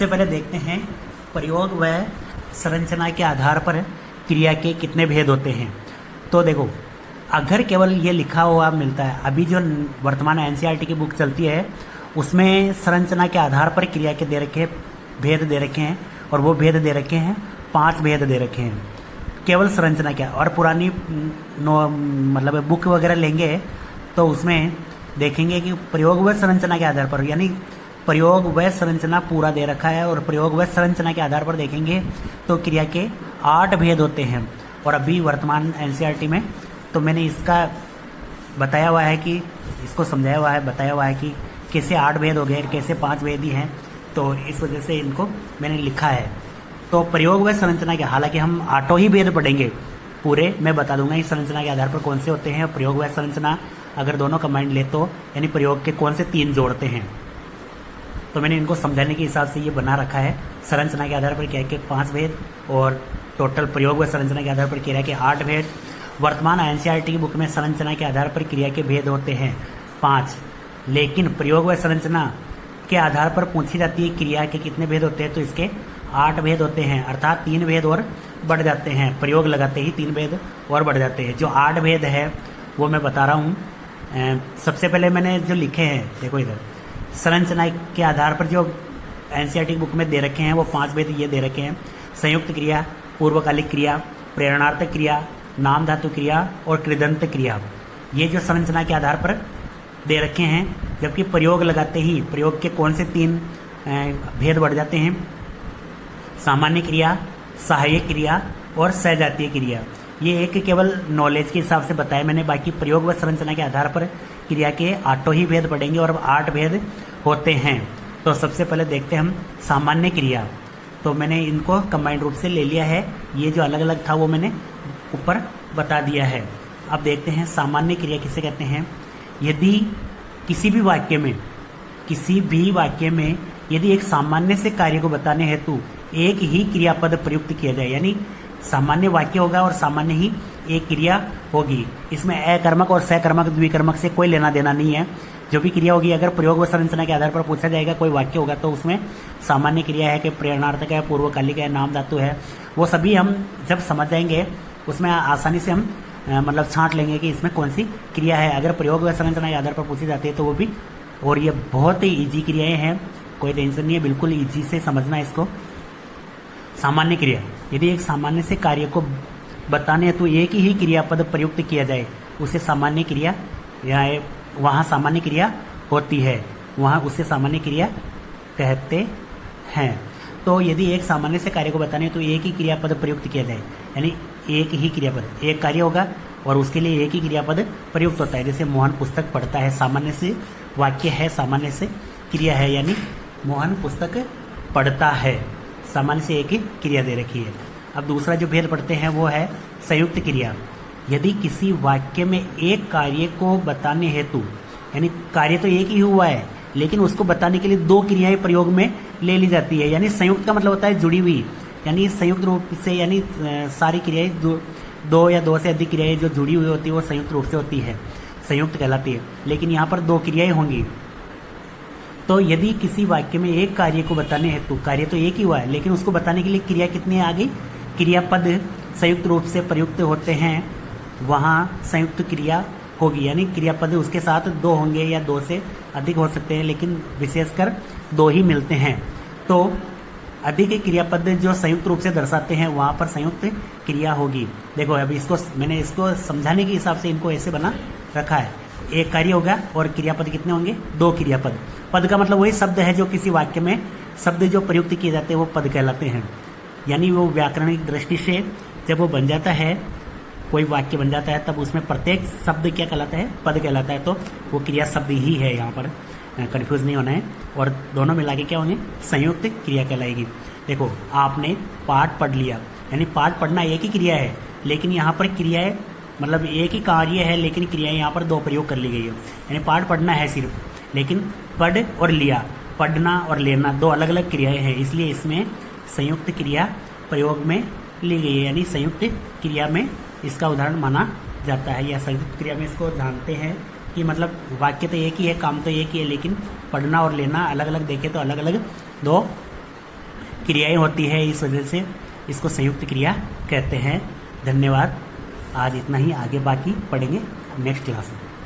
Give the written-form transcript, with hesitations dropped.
सबसे पहले देखते हैं प्रयोग व संरचना के आधार पर क्रिया के कितने भेद होते हैं। तो देखो, अगर केवल ये लिखा हुआ मिलता है, अभी जो वर्तमान एनसीईआरटी की बुक चलती है उसमें संरचना के आधार पर क्रिया के दे रखे भेद दे रखे हैं, और वो भेद दे रखे हैं 5 भेद दे रखे हैं केवल संरचना के। और पुरानी मतलब बुक वगैरह लेंगे तो उसमें देखेंगे कि प्रयोग व संरचना के आधार पर, यानी प्रयोग व संरचना पूरा दे रखा है, और प्रयोग व संरचना के आधार पर देखेंगे तो क्रिया के 8 भेद होते हैं। और अभी वर्तमान एनसीईआरटी में तो मैंने इसका बताया हुआ है कि इसको समझाया हुआ है, बताया हुआ है कि कैसे 8 भेद हो गए, कैसे 5 भेद ही हैं, तो इस वजह से इनको मैंने लिखा है। तो प्रयोग व संरचना के, हालांकि हम 8 ही भेद पढ़ेंगे पूरे, मैं बता दूंगा इस संरचना के आधार पर कौन से होते हैं। प्रयोग व संरचना अगर दोनों कंबाइंड ले तो यानी प्रयोग के कौन से 3 जोड़ते हैं, तो मैंने इनको समझाने के हिसाब से ये बना रखा है। संरचना के आधार पर क्या के 5 भेद, और टोटल प्रयोग व संरचना के आधार पर क्रिया के 8 भेद। वर्तमान एनसीईआरटी की बुक में संरचना के आधार पर क्रिया के भेद होते हैं 5, लेकिन प्रयोग व संरचना के आधार पर पूछी जाती है क्रिया के कितने भेद होते हैं, तो इसके 8 भेद होते हैं, अर्थात 3 भेद और बढ़ जाते हैं। प्रयोग लगाते ही 3 भेद और बढ़ जाते हैं। जो 8 भेद है वो मैं बता रहा हूँ। सबसे पहले मैंने जो लिखे हैं, देखो इधर संरचना के आधार पर जो एनसीईआरटी बुक में दे रखे हैं वो 5 भेद ये दे रखे हैं। संयुक्त क्रिया, पूर्वकालिक क्रिया, प्रेरणार्थक क्रिया, नाम धातु क्रिया और कृदंत क्रिया, ये जो संरचना के आधार पर दे रखे हैं। जबकि प्रयोग लगाते ही प्रयोग के कौन से 3 भेद बढ़ जाते हैं, सामान्य क्रिया, सहायक क्रिया और सजातीय क्रिया। ये एक केवल नॉलेज के हिसाब से बताया मैंने, बाकी प्रयोग व संरचना के आधार पर क्रिया के 8 ही भेद पढ़ेंगे और 8 भेद होते हैं। तो सबसे पहले देखते हैं हम सामान्य क्रिया। तो मैंने इनको कंबाइंड रूप से ले लिया है, ये जो अलग अलग था वो मैंने ऊपर बता दिया है। अब देखते हैं सामान्य क्रिया किसे कहते हैं। यदि किसी भी वाक्य में यदि एक सामान्य से कार्य को बताने हेतु एक ही क्रियापद प्रयुक्त किया जाए, यानी सामान्य वाक्य होगा और सामान्य ही एक क्रिया होगी, इसमें अकर्मक और सकर्मक द्विकर्मक से कोई लेना देना नहीं है। जो भी क्रिया होगी, अगर प्रयोग व संरचना के आधार पर पूछा जाएगा कोई वाक्य होगा तो उसमें सामान्य क्रिया है कि प्रेरणार्थक है, पूर्वकालिक है, नाम धातु है, वो सभी हम जब समझ जाएंगे उसमें आसानी से हम मतलब छांट लेंगे कि इसमें कौन सी क्रिया है। अगर प्रयोग व संरचना के आधार पर पूछी जाती है तो वो भी, और ये बहुत ही ईजी क्रियाएं हैं, कोई टेंशन नहीं है, बिल्कुल ईजी से समझना है इसको। सामान्य क्रिया, यदि एक सामान्य से कार्य को बताने हेतु एक ही क्रियापद प्रयुक्त किया जाए उसे सामान्य क्रिया, या वहाँ सामान्य क्रिया होती है, वहाँ उसे सामान्य क्रिया कहते हैं। तो यदि एक सामान्य से कार्य को बताने हेतु एक ही क्रियापद प्रयुक्त किया जाए, यानी एक ही क्रियापद, एक कार्य होगा और उसके लिए एक ही क्रियापद प्रयुक्त होता है। जैसे मोहन पुस्तक पढ़ता है, सामान्य से वाक्य है, सामान्य से क्रिया है, यानी मोहन पुस्तक पढ़ता है, सामान्य से एक ही क्रिया दे रखी है। अब दूसरा जो भेद पढ़ते हैं वो है संयुक्त क्रिया। यदि किसी वाक्य में एक कार्य को बताने हेतु, यानी कार्य तो एक ही हुआ है लेकिन उसको बताने के लिए 2 क्रियाएं प्रयोग में ले ली जाती है, यानी संयुक्त का मतलब होता है जुड़ी हुई, यानी संयुक्त रूप से, यानी सारी क्रियाएं 2 या 2 से अधिक क्रियाएं जो जुड़ी हुई होती है वो संयुक्त रूप से होती है, संयुक्त कहलाती है। लेकिन यहाँ पर 2 क्रियाएं होंगी। तो यदि किसी वाक्य में एक कार्य को बताने हेतु, कार्य तो एक ही हुआ है लेकिन उसको बताने के लिए क्रिया कितनी आ गई, क्रियापद संयुक्त रूप से प्रयुक्त होते हैं, वहाँ संयुक्त क्रिया होगी, यानी क्रियापद उसके साथ 2 होंगे या 2 से अधिक हो सकते हैं, लेकिन विशेषकर 2 ही मिलते हैं। तो अधिक क्रियापद जो संयुक्त रूप से दर्शाते हैं वहाँ पर संयुक्त क्रिया होगी। देखो अभी मैंने इसको समझाने के हिसाब से इनको ऐसे बना रखा है। एक कार्य होगा और क्रियापद कितने होंगे, 2 क्रियापद। पद का मतलब वही शब्द है जो किसी वाक्य में शब्द जो प्रयुक्त किए जाते हैं वो पद कहलाते हैं, यानी वो व्याकरणिक दृष्टि से जब वो बन जाता है, कोई वाक्य बन जाता है, तब उसमें प्रत्येक शब्द क्या कहलाता है, पद कहलाता है। तो वो क्रिया शब्द ही है, यहाँ पर कंफ्यूज नहीं होना है, और दोनों मिला के क्या होंगे, संयुक्त क्रिया कहलाएगी। देखो आपने पाठ पढ़ लिया, यानी पाठ पढ़ना एक ही क्रिया है, लेकिन यहाँ पर क्रियाएं मतलब एक ही कार्य है लेकिन क्रियाएं यहाँ पर 2 प्रयोग कर ली गई है। यानी पाठ पढ़ना है सिर्फ, लेकिन पढ़ और लिया, पढ़ना और लेना 2 अलग अलग क्रियाएं हैं, इसलिए इसमें संयुक्त क्रिया प्रयोग में ली गई है, यानी संयुक्त क्रिया में इसका उदाहरण माना जाता है, या संयुक्त क्रिया में इसको जानते हैं कि मतलब वाक्य तो एक ही है, काम तो एक ही है, लेकिन पढ़ना और लेना अलग अलग देखें तो अलग अलग 2 क्रियाएं होती है, इस वजह से इसको संयुक्त क्रिया कहते हैं। धन्यवाद। आज इतना ही, आगे बाकी पढ़ेंगे नेक्स्ट क्लास में।